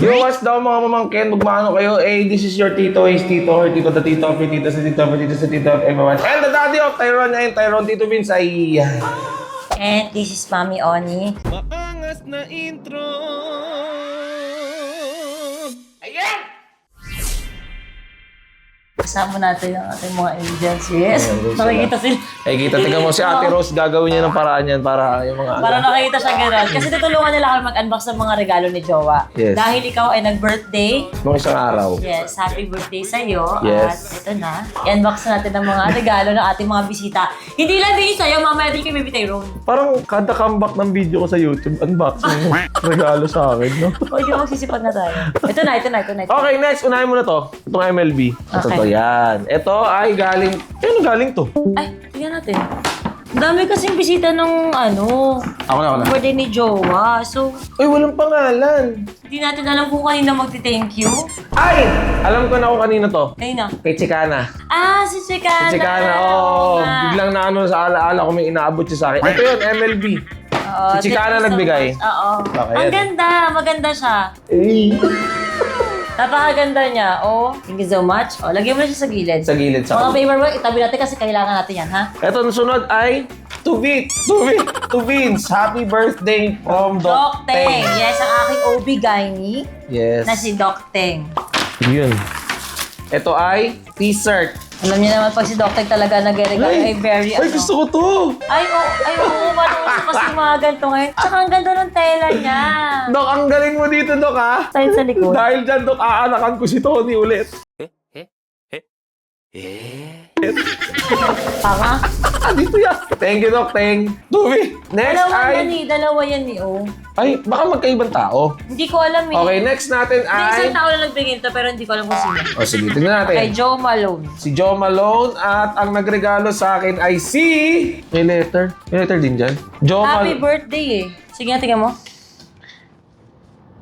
Yo, what's daw mga mamangkin? Magmano kayo? Eh, this is your tito, his tito, her tito, the tito, the tito, the tito, the tito, the tito of everyone. And the daddy of Tyrone and Tyrone, Tito Vince ay... And this is Mami Oni. Maangas na intro! Ayan! Kasama natin ang ating mga angels. Yes, nakikita sila. Eh, tingnan mo si Ate Rose, gagawin niya ng paraan yan para yung mga... Para nakita siya gano'n. Kasi tutulungan nila kami mag-unbox ng mga regalo ni Jowa. Yes. Dahil ikaw ay nag-birthday. Nung isang araw. Yes, happy birthday sa'yo. Yes. At ito na, i-unbox natin ng mga regalo ng ating mga bisita. Hindi lang din sa'yo, mamaya din kay Baby Tyrone. Parang kada comeback ng video ko sa YouTube, unboxing regalo sa akin, no? O, hindi mo magsisipag na tayo. Ito na. Okay, next. Unahin mo na to. Itong MLB. Ito Okay. to, yan. Ito ay galing... Ano galing to? Ay, tingnan natin. Ang dami kasing bisita nung Ako na. birthday ni Jowa. So, Uy, walang pangalan. hindi natin alam kung kanina magti-thank you. Ay! Alam ko na kung kanino to. Kanina. Kay Chicana. Ah, si Chicana. Si Chicana, Oo nga. Biglang na sa alaala ko may inaabot siya sa akin. Ito yun, MLB. Oo, Si Chicana thank you so nagbigay. much. Oo. Okay, Ang yan. ganda. Maganda siya. Eh. Napakaganda niya. Oh, thank you so much. Oh, lagyan mo na siya sa gilid. Sa gilid, sa Mga paperwork, itabi natin kasi kailangan natin yan, ha? Ito, nasunod ay to Vince. Happy birthday from Doc Teng. Yes, ang aking OB-GYN Yes. na si Doc Teng. Yun. Ito ay t-shirt. Alam niyo naman pag si Doc Teng talaga nag-regalo ay very Ay, gusto ko to. Ay, oo, parang kasi mga ganito ngayon. Tsaka ang ganda ng tela niya. Dok, ang galing mo dito, Dok, ha? Tayo sa likod. Dahil dyan, Dok, aanakan ko si Tony ulit. Tanga. Dito yan. Thank you, Dok, Teng. Tuwi. Next Dalawa yan ni O. Ay, baka magkaibang tao. Hindi ko alam eh. Okay, next natin Hindi, isang ay... tao lang nagbigay nito pero hindi ko alam kung sino. O, sige, tingnan natin. Kay Joe Malone. Si Joe Malone at ang nagregalo sa akin ay si... May letter. May letter din dyan. Joe Happy Malone. birthday eh. Sige, tingnan mo.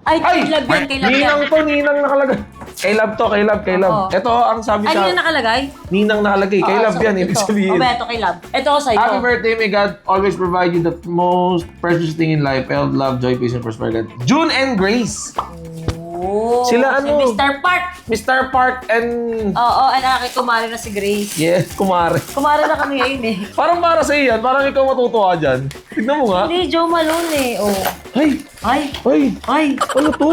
Ay, kay Love yan, kay Love yan. Ninang to, Ninang nakalagay. Kay Love to, kay Love, kay Love. Oo. Ito, ang sabi Ay, sa... hindi na nakalagay? Ninang nakalagay. Kay Oo, Love so, yan, ibig ito. sabihin. O, ito kay Love. Ito ko sa'yo. Happy birthday, may God always provide you the most precious thing in life. Health, love, joy, peace, and prosperity. June and Grace. Oh, Sila si ano? Mr. Park. Mr. Park and... Oo, ang aking kumari na si Grace. Yes, kumare. Kumari na kami ngayon eh. Parang para sa iyan, parang ikaw matutuwa dyan. Tignan mo nga. Hindi, Joe Malone eh. Oh. Ay! Ay, Ay! ay. Ano to?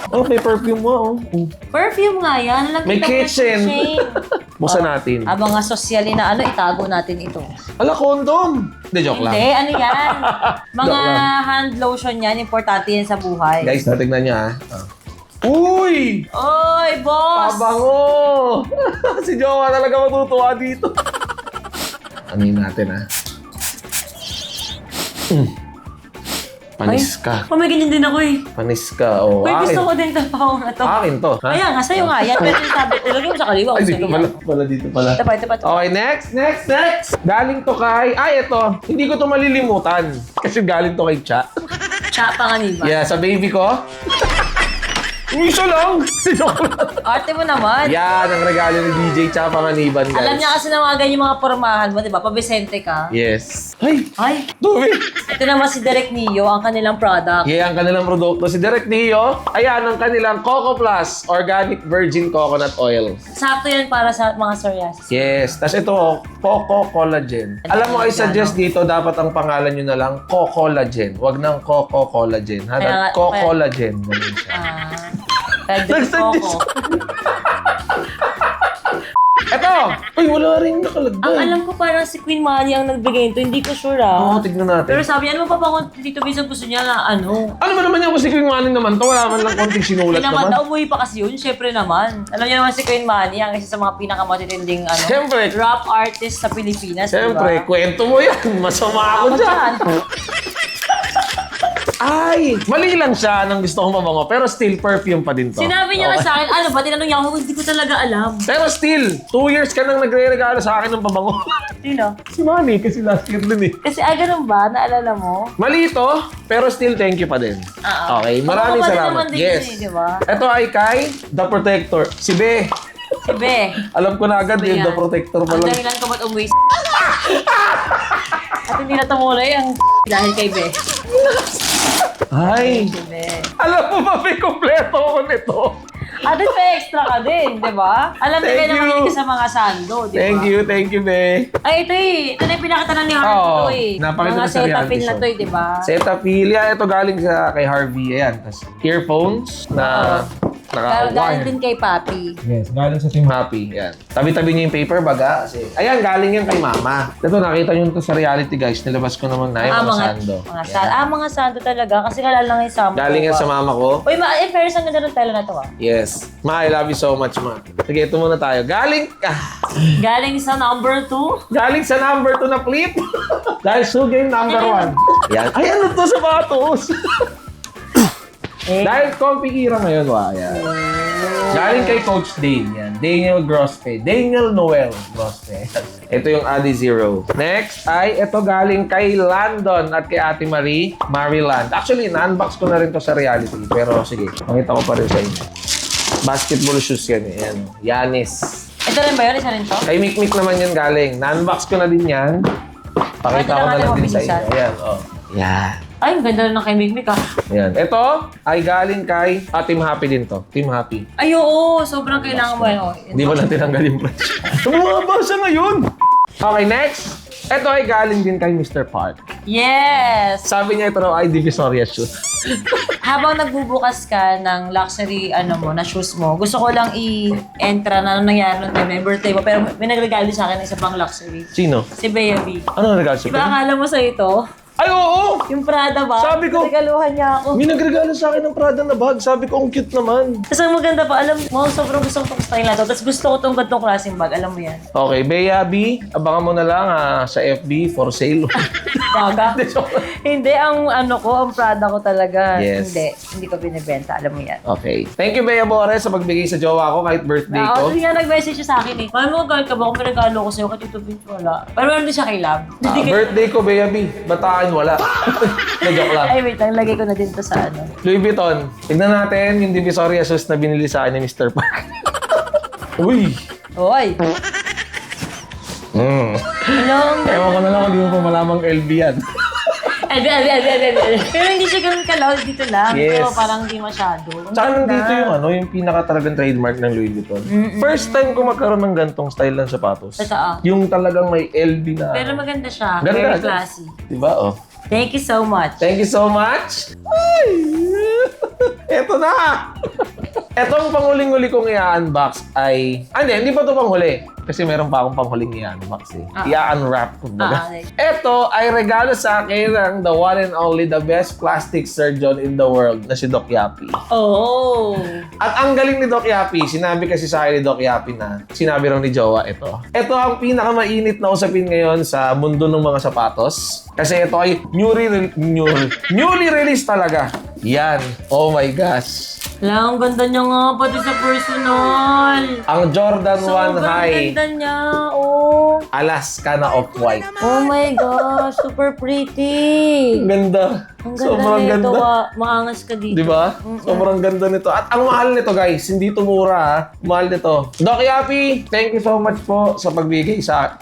Oh, may perfume mo. Oh. Perfume nga yan. Alam May kita kitchen. keychain. Buksan natin. Abang nga sosyali na itago natin ito. Ala, condom! Hindi, joke lang. Hindi, ano yan? Mga Joke lang. hand lotion yan. Importante yan sa buhay. Guys, natignan niya, ha? Uy! Oy, boss! Pabango! Si Jowa talaga matutuwa dito. Anin natin, ha? Panis ka. Oh, may ganyan din ako eh. Panis ka. Oh, Uy, akin. gusto ko din ito na to. Akin to. Ha? Ayan nga, sa'yo nga yan. Pero yung sabi ko, lagyan mo sa kaliwa. Ay, Sa dito kaliwa. pala. Dito pala. Ito pa. Okay, next. Galing to kay... Ay, ito. Hindi ko to malilimutan. Kasi galing to kay Cha. Cha, panganiba. Yeah, sa baby ko. Isa lang. Joke lang. Arte mo naman. Yan, ang regalo ni DJ Cha Panganiban, guys. Alam niya kasi na mga ganyan mga pormahan mo, di ba? Pabesente ka. Yes. Ay, Ay, Dumi. ito naman si Direk Neo, ang kanilang product. Yeah, ang kanilang produkto. Si Direk Neo, ayan, ang kanilang Coco Plus Organic Virgin Coconut Oil. Sakto yan para sa mga psoriasis. Yes. Tapos ito, Coco Collagen. Alam mo, I suggest dito, dapat ang pangalan nyo na lang, Collagen. Wag nang Coco Collagen. Ha? Kaya nga- Collagen. Ganun siya. Kaya Direk Nagsuggest. Coco. Ito! Uy, wala rin nakalagay. Ang alam ko parang si Queen Mani ang nagbigay nito, hindi ko sure Oo, ah. tignan natin. Pero sabi, ano pa kung Tito Vincent gusto niya na ano? Ano ba naman yan kung si Queen Manning naman to? Wala man lang konting sinulat Hindi naman naman. daw, umuwi pa kasi yun, syempre naman. Alam niyo naman si Queen Mani, ang isa sa mga pinakamatitinding Siyempre. rap artist sa Pilipinas, Siyempre, diba? kwento mo yan. Masama ako dyan. Ay, mali lang siya nang gusto kong mabango. Pero still, perfume pa din to. Sinabi niya Okay. sa akin, ano ba, tinanong niya ako, hindi ko talaga alam. Pero still, 2 years ka nang nagre-regalo sa akin ng pabango. Sino? Si Manny, kasi last year din eh. Kasi ganun ba? Naalala mo? Mali ito, pero still thank you pa din. Oo. Okay, maraming Pabango pa din salamat. naman din Yes. yun eh, di ba? Ito ay kay The Protector. Si Be. Si Be. Alam ko na agad Be yung yan. The Protector pa Ang lang. dahilan ko ba't umuwi At hindi na tumulay ang dahil kay Be. Ay, Si Be. alam mo ba, may kompleto ako nito. extra ka din, di ba? Alam mo Thank kayo na you. mahilig ka sa mga sando, di ba? Thank you, be. Ay, ito eh. Ito na yung pinakatanan ni Harvey Oo, to eh. napakita Mga ko sa reality Cetaphil na show. to eh, di ba? Cetaphil, yan. Ito galing kay Harvey. Ayan. Tapos earphones na Galing din kay Papi. Yes, galing sa Team Happy. Yan. Tabi-tabi niyo yung paper baga. Kasi, ayan, galing yan kay Mama. Ito, nakita niyo ito sa reality, guys. Nilabas ko naman na yung mga sando. Mga sando talaga. Kasi kalala lang yung sando. Galing yan sa mama ko. Uy, in fairness, ang ganda ng tela na to ah. Yes. Ma, I love you so much, ma. Sige, ito muna tayo. Galing sa number 2. Galing sa number 2 na flip. Dahil so game number 1. Yan. Ay, ano to sapatos? Dahil comfy era ngayon, yan. Galing kay Coach Dane, yan. Daniel Grospe. Daniel Noel Grospe. Ito yung Adi Zero. Next ay ito galing kay Landon at kay Ate Marie Mariland. Actually, na-unbox ko na rin to sa reality. Pero sige, makita ko pa rin sa inyo. Basketball shoes yan. Yan. Yanis. Ito rin ba yun? Isa rin to? Kay Mikmik naman yan galing. Na-unbox ko na din yan. Pakita ko na lang din sa inyo. Ayan, oh. Yan. Ay, ang ganda rin ng kay Mikmik ah. Yan. Ito ay galing kay Team Happy din to. Team Happy. Ay, oo. Sobrang kailangan mo yun. Hindi mo lang tinanggal yung price. Tumaba siya ngayon! Okay, next. Ito ay galing din kay Mr. Park. Yes! Sabi niya ito raw ay Divisoria shoes. Habang nagbubukas ka ng luxury na shoes mo, gusto ko lang i-entra na anong nangyari nung may birthday mo. Pero may nagregalo sa akin ng isa pang luxury. Sino? Si Bea B. Ano nagregalo siya? Diba akala mo sa ito? Ay, oo! Yung Prada ba? Sabi ko- Regaluhan niya ako. May nagregalo sa akin ng Prada na bag. Sabi ko, ang cute naman. Tapos ang maganda pa, alam mo, sobrang gusto ko itong style na to. Tapos gusto ko itong gantong klaseng bag, alam mo yan. Okay, Bea B, abangan mo na lang sa FB for sale. Baga? Hindi, ang Prada ko talaga. Yes. Hindi ko binibenta, alam mo yan. Okay. Thank you, Bea Bores, sa pagbigay sa jowa ko kahit birthday ko. Hindi nga nag-message siya sa akin eh. Paano mo galit ka ba kung may regalo ko sa'yo kay Tito Vince? Wala. Pero meron din siya kay Love. Birthday ko, Bea B. Bataan, wala. Na-joke lang. Ay, wait lang. Lagay ko na din to sa ano. Louis Vuitton. Tignan natin yung Divisoria shoes na binili sa akin ni Mr. Park. Uy! Hoy! Hello? Ewan ko na lang kung di mo pa malamang LB yan. Pero hindi siya ganun ka-loud dito lang. Yes. Ito, parang hindi masyado. Ang Tsaka ganda. nandito yung pinaka talagang trademark ng Louis Vuitton. First time ko magkaroon ng gantong style ng sapatos. Totoo. Yung talagang may LB na. Pero maganda siya. Ganda, Very ganda. classy. Diba? Oh. Thank you so much. Thank you so much. Ay! Eto na! Etong panghuling-huli kong i-unbox ay... hindi pa ito panghuli. Kasi meron pa akong panghuling i-unbox eh. I-unwrap ko baga. Okay. Ito ay regalo sa akin ng the one and only, the best plastic surgeon in the world na si Doc Yapi. Oh! At ang galing ni Doc Yapi, sinabi kasi sa akin ni Doc Yapi na sinabi raw ni Jowa ito. Ito ang pinakamainit na usapin ngayon sa mundo ng mga sapatos. Kasi ito ay newly released talaga. Yan. Oh my gosh. Wala, ang ganda niya nga, pati sa personal. Ang Jordan 1 Sobrang High ganda niya, oh. Alaska na off-white. Oh my gosh, super pretty. Ang ganda. Ang ganda Sobrang nito, ganda. maangas ka dito. Di ba? Sobrang ganda nito. At ang mahal nito, guys, hindi ito mura, ha? Mahal nito. Doc Yapi, thank you so much po sa pagbigay sa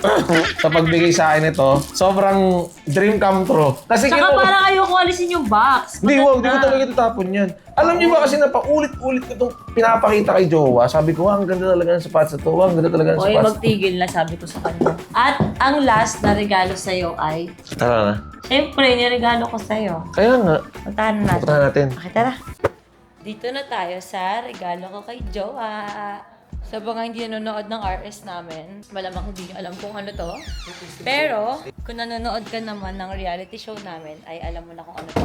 akin ito. Sobrang dream come true. Kasi Tsaka parang ayoko alisin yung box. Hindi, Maganda. wag. Di ko talaga itatapon yan. Alam niyo ba kasi na paulit-ulit ko itong pinapakita kay Jowa. Sabi ko, ang ganda talaga ng sapatos na to. Ang ganda talaga ng Oy, sapatos. magtigil na, sabi ko sa kanya. At ang last na regalo sa'yo ay, Tara na. syempre, niregalo ko sa'yo. Kaya nga. Puntahan na natin. Puntahan natin. Okay, tara. Dito na tayo sa regalo ko kay Jowa. Sa mga hindi nanonood ng RS namin, malamang hindi nyo alam kung ano to. Pero, kung nanonood ka naman ng reality show namin, ay alam mo na kung ano to.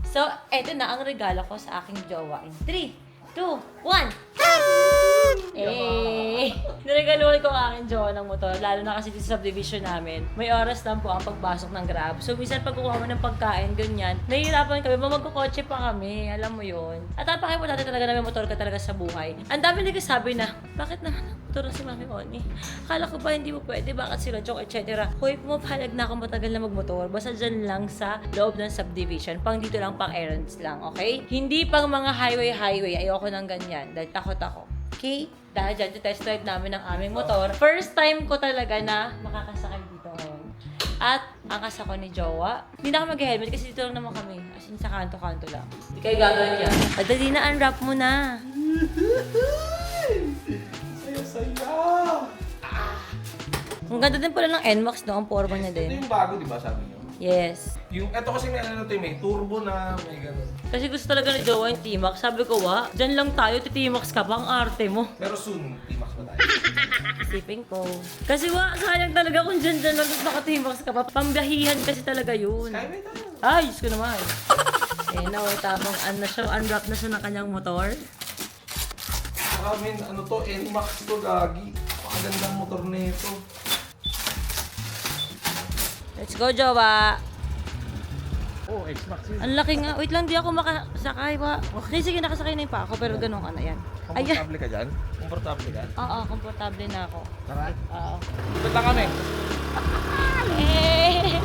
So, eto na ang regalo ko sa aking jowa. In 3, 2, 1! Eh! Niregaluhan ko ang aking jowa ng motor. Lalo na kasi dito sa subdivision namin, may oras lang po ang pagpasok ng Grab. So, minsan pag kukuha mo ng pagkain, ganyan, nahihirapan kami, magkukotse pa kami, alam mo yun. At napaka-importante talaga na may motor ka talaga sa buhay. Ang dami nagsasabi na, bakit naman motor si Mami Oni? Akala ko ba hindi mo pwede, bakit sila joke, etc. Hoy, pumapalag na ako matagal na magmotor. Basta dyan lang sa loob ng subdivision. Pang dito lang, pang errands lang, okay? Hindi pang mga highway. Ayoko ng ganyan. Dahil takot ako. Okay? Dahil dyan, test drive namin ng aming motor. First time ko talaga na makakasakay dito ngayon. At ang kasako ni Jowa, hindi na ako mag-helmet kasi dito lang naman kami. As in, sa kanto-kanto lang. Hindi kayo gagawin yan. Madali na, unwrap mo na. Saya-saya! Ang ganda din pala ng NMAX, no? Ang forma niya Ito din. yung bago, di ba, sabi niyo? Yes. Yung, ito kasi may ano to, may turbo na, may ganun. Kasi gusto talaga ni Jowa yung T-Max. Sabi ko, dyan lang tayo, T-Max ka pa, ang arte mo. Pero soon, T-Max ba tayo? Isipin ko. Kasi sayang talaga kung dyan lang naka-T-Max ka pa. Pambiyahihan kasi talaga yun. Skyway tayo. Ay, Diyos ko naman. Eh, now, tamang unwrap na siya ng kanyang motor. Saka, men, ano to, NMAX to, gagi. Pakagandang motor na ito. Let's go, Jowa. Oh, X-Max yun. Ang laki nga. Wait lang, di ako makasakay pa. Sige, nakasakay na yung pa ako, pero ganun ka na yan. Ayan. Komportable ka dyan? Komportable ka? Oo, komportable na ako. Tara. Oo. Ikot lang kami. Eh!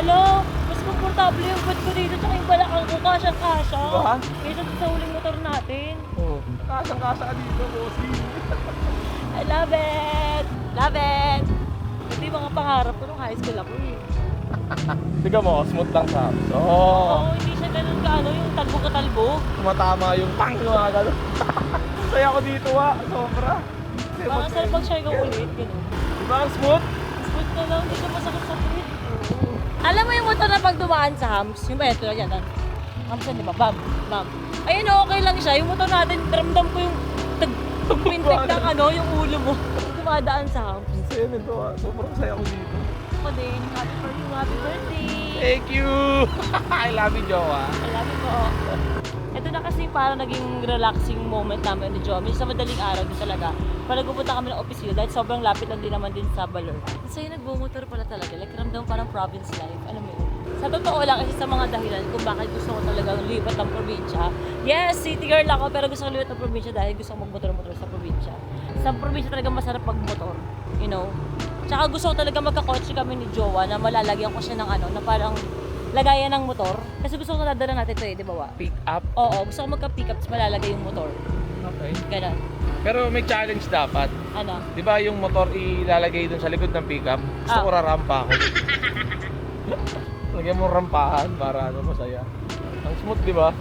Hello? Mas komportable yung butt ko dito tsaka yung balakang ko, kasyang-kasya. Diba? Kaysa sa huling motor natin. Oo. Kasang-kasa ka dito, bossy. I love it! Love it! Ito yung mga pangarap ko nung high school ako eh. Tiga mo, smooth lang sa house. Oo, hindi siya ganun ka yung talbo ka talbo. Tumatama yung tank mga gano'n. Saya ko dito sobra. Parang sarap mag-share ka ulit, ganun. Diba ang smooth? Smooth na lang, hindi ka masakit-sakit. Alam mo yung motor na pag dumaan sa hams, yung ba ito yan, hams yan, di ba? Bam, bam. Ayun, okay lang siya. Yung motor natin, ramdam ko yung pintek ng yung ulo mo. Dumadaan sa hams. Ang saya nito sobrang saya ko dito. Ako din, happy for you, happy birthday! Thank you! I love you, Jowa. I love you po. Ito na kasi parang naging relaxing moment namin ni Jowa. Minsan sa madaling araw din talaga. Para nagpupunta kami ng opisina dahil sobrang lapit lang din naman din sa Baler. Kasi nagbumotor pala talaga. Like ramdam parang province life. Alam mo yun? Sa totoo lang, kasi sa mga dahilan kung bakit gusto ko talaga lipat ng probinsya. Yes, city girl ako pero gusto ko lipat ng probinsya dahil gusto ko magmotor-motor sa probinsya. Sa probinsya talaga masarap magmotor. You know? Tsaka gusto ko talaga magkakotse kami ni Jowa na malalagyan ko siya ng na parang lagayan ng motor. Kasi gusto ko nadala natin ito di ba wa? Pick up? Oo, gusto ko magka-pick up tapos malalagay yung motor. Okay. Ganon. Pero may challenge dapat. Ano? Di ba yung motor ilalagay dun sa likod ng pickup? Gusto ko rarampa ako. Lagyan mo rampahan para masaya. Ang smooth, di ba?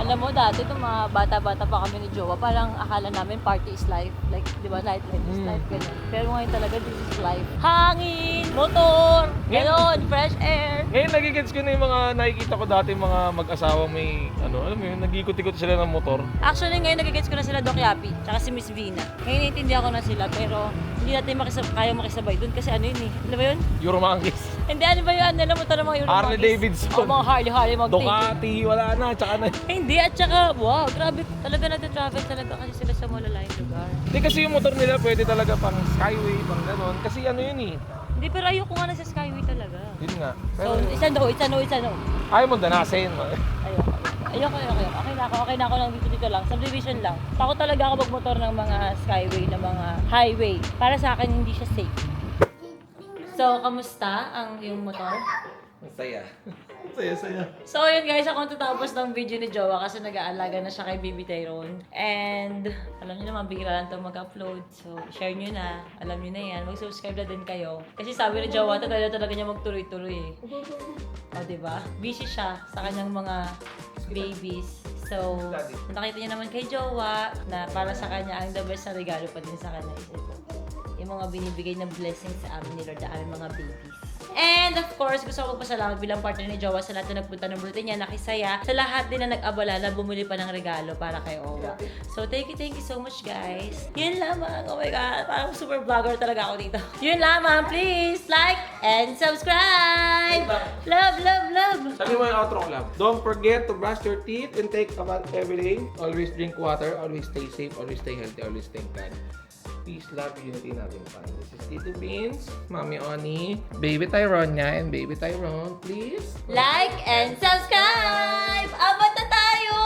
Alam mo, dati itong mga bata-bata pa kami ni Jowa, parang akala namin party is life. Like, di ba, life is life, gano'n. Pero ngayon talaga, this is life. Hangin, motor, gano'n, fresh air. Ngayon nagigets ko na yung mga nakikita ko dati mga mag-asawa may alam mo yun, nag-ikot-ikot sila ng motor. Actually, ngayon nagigets ko na sila Doc Yapi, tsaka si Miss Vina. Ngayon naiintindihan ko na sila, pero hindi natin kaya makisabay dun kasi ano yun eh. Ano ba yun? Euromangkis. Hindi, ano ba yun? Alam mo ito ng mga Euromangis? Harley Davidson. O, mga Harley, mga Ducati, wala na, tsaka na. Hindi, at saka, wow, grabe. Talaga nagta-travel talaga kasi sila sa malalayong lugar. Hindi kasi yung motor nila pwede talaga pang skyway, pang ganon. Kasi ano yun eh. Hindi, pero ayoko nga na sa Skyway talaga. Yun nga. So, Pero isa no. ayaw mo danasin. Ayoko. Okay na ako lang dito lang. Subdivision lang. Takot talaga ako magmotor ng mga Skyway, ng mga highway. Para sa akin, hindi siya safe. So, kamusta ang iyong motor? Masaya. Saya. So, yun guys, ako tatapos ng video ni Jowa kasi nag-aalaga na siya kay Baby Tyrone. And, alam niyo naman, bigla lang ito mag-upload. So, share niyo na. Alam niyo na yan. Mag-subscribe na din kayo. Kasi sabi ni Jowa, talaga niya magtuloy-tuloy eh. O, diba? Busy siya sa kanyang mga babies. So, nakita niya naman kay Jowa na para sa kanya, ang the best na regalo pa din sa kanya is ito. Yung mga binibigay na blessings sa amin ni Lord, sa aming mga babies. And of course, gusto ko magpasalamat bilang partner ni Jowa sa lahat na nagpunta ng birthday niya, nakisaya, sa lahat din na nag-abala na bumili pa ng regalo para kay Owa. So, thank you so much, guys. Yun lamang. Oh my God. Parang super vlogger talaga ako dito. Yun lamang. Please like and subscribe. Love. Sabi mo yung outro club. Don't forget to brush your teeth and take a bath every day. Always drink water. Always stay safe. Always stay healthy. Always stay kind. Peace, love, unity natin pa. This is Tito Beans, Mami Oni, Baby Tyronia, and Baby Tyrone. Please Like and subscribe! Abot na tayo!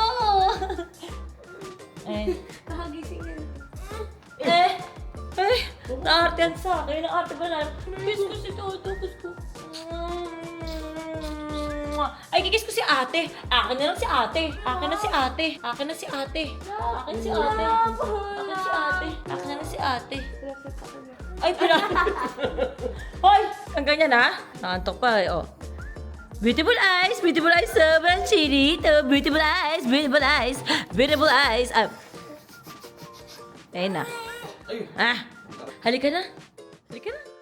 Nakagising yan. Naarte yan sa akin. Naarte ba na? Kiss ko si Toto. Kiss ko. Ay, kikis ko si ate. Akin na lang si ate. Akin na si ate. Akin na si ate. Akin si ate. Akin si ate. Akin na lang si ate. Ay, Hoy! Ang ganyan ha? Nakantok pa eh, oh. Beautiful eyes, sobrang chinito. Beautiful eyes. Ayun na. Ah! Halika na. Halika na.